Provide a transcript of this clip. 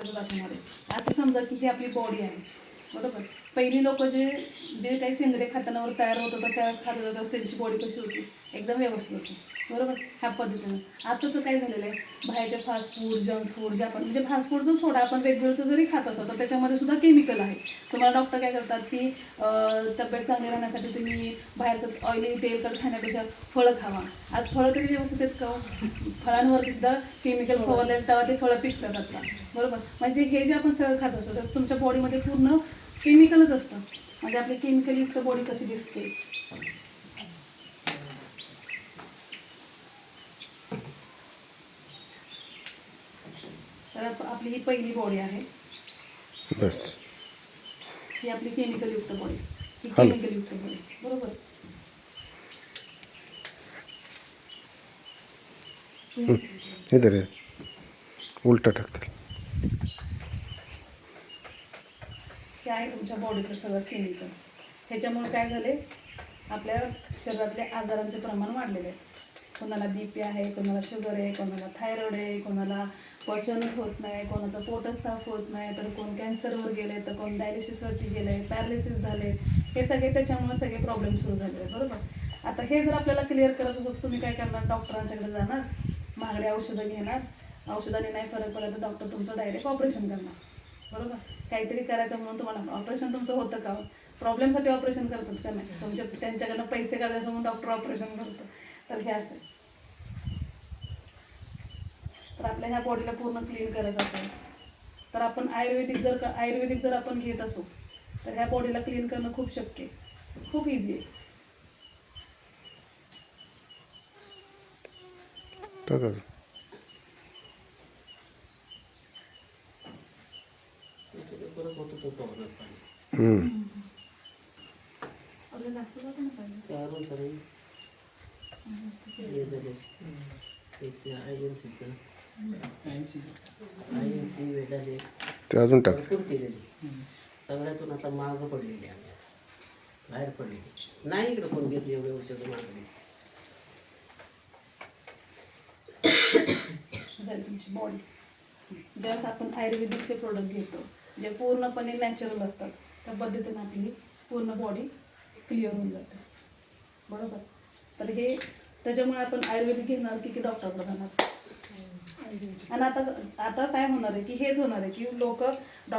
महत्त्वाचं दाखवणार आहे. असं समजा की ही आपली बॉडी आहे, बरोबर. पहिली लोक जे काही सेंद्रिय खतांवर तयार होत होतं त्यावेळेस खात होतं त्यावेळेस त्यांची बॉडी कशी होती, एकदम व्यवस्थित होती, बरोबर. ह्या पद्धतीनं आताचं काय झालेलं आहे, बाहेरच्या फास्ट फूड, जंक फूड जे आपण म्हणजे फास्ट फूड जो सोडा आपण रेग्युलरचं जरी खात असतो तर त्याच्यामध्ये सुद्धा केमिकल आहे. तुम्हाला डॉक्टर काय करतात की तब्येत चांगली राहण्यासाठी तुम्ही बाहेरचं ऑइली तेलकट खाण्यापेक्षा फळं खावा. आज फळं तरी व्यवस्थित आहेत का? फळांवरती सुद्धा केमिकल फवारले तेव्हा ते फळं पिकतात आता, बरोबर. म्हणजे हे जे आपण सगळं खात असतो त्याचं तुमच्या बॉडीमध्ये पूर्ण केमिकलच असतं. म्हणजे आपली केमिकलयुक्त बॉडी कशी दिसते. तर आपली ही पहिली बॉडी आहे, बस. ही आपली केमिकलयुक्त बॉडी, ही केमिकलयुक्त बॉडी, बरोबर. इधर आहे, उलटा टाकतील. हे आहे तुमच्या बॉडीतलं सगळं केमिकल. ह्याच्यामुळे काय झाले, आपल्या शरीरातले आजारांचे प्रमाण वाढलेले आहे. कोणाला BP आहे, कोणाला शुगर आहे, कोणाला थायरॉइड आहे, कोणाला पचनच होत नाही, कोणाचं पोटच साफ होत नाही, तर कोण कॅन्सरवर गेले, तर कोण डायलिसिसवरती गेले, पॅरालिसिस झाले. हे सगळे त्याच्यामुळे सगळे प्रॉब्लेम सुरू झाले, बरोबर. आता हे जर आपल्याला क्लिअर करायचं असेल तुम्ही काय करणार, डॉक्टरांच्याकडे जाणार, महागडे औषधं घेणार, औषधाने नाही फरक पडला तर डॉक्टर तुमचं डायरेक्ट ऑपरेशन करणार, बरोबर. काहीतरी करायचं म्हणून तुम्हाला ऑपरेशन तुमचं होतं का? प्रॉब्लेमसाठी ऑपरेशन करतात का नाही, तुमच्या त्यांच्याकडनं पैसे काढायचं म्हणून डॉक्टर ऑपरेशन करतो. तर हे असं. तर आपल्या ह्या बॉडीला पूर्ण क्लीन करायचं असेल तर आपण आयुर्वेदिक जर आपण घेत असू तर ह्या बॉडीला क्लीन करणं खूप शक्य आहे, खूप इझी आहे. ते अजून टाक. सगळ्यातून आता मागं पडलेली आम्ही, बाहेर पडलेली नाही. इकडे कोण घेतली एवढे औषधं मागणी. झाली तुमची बॉडी. ज्यावेळेस आपण आयुर्वेदिकचे प्रोडक्ट घेतो जे पूर्णपणे नॅचरल असतात त्या पद्धतीने आपली पूर्ण बॉडी क्लिअर होऊन जाते, बरोबर. तर हे त्याच्यामुळे आपण आयुर्वेदिक घेणार की डॉक्टरकडे जाणार. आणि आता काय होणार आहे की हेच होणार आहे की लोक डॉक्टर